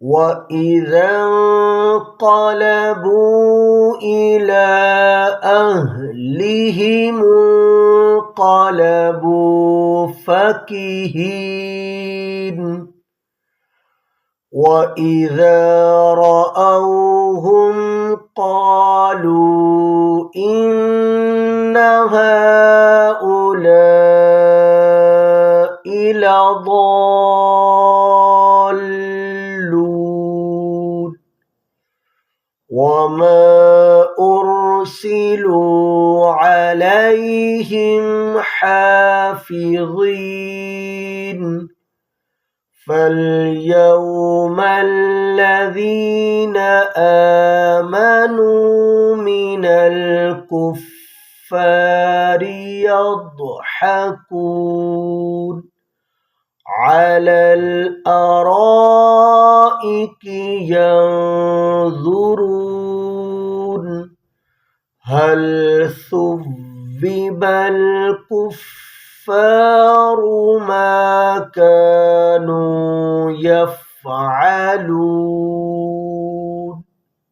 وإذا انقلبوا إلى أهلهم انقلبوا فكهين وإذا رأوهم قالوا إن هؤلاء لضالون وما أرسلوا عليهم حافظين فاليوم الذين آمنوا من الكفار يضحكون على الأرائك ينظرون هل ثوب الكفار ما كانوا يفعلون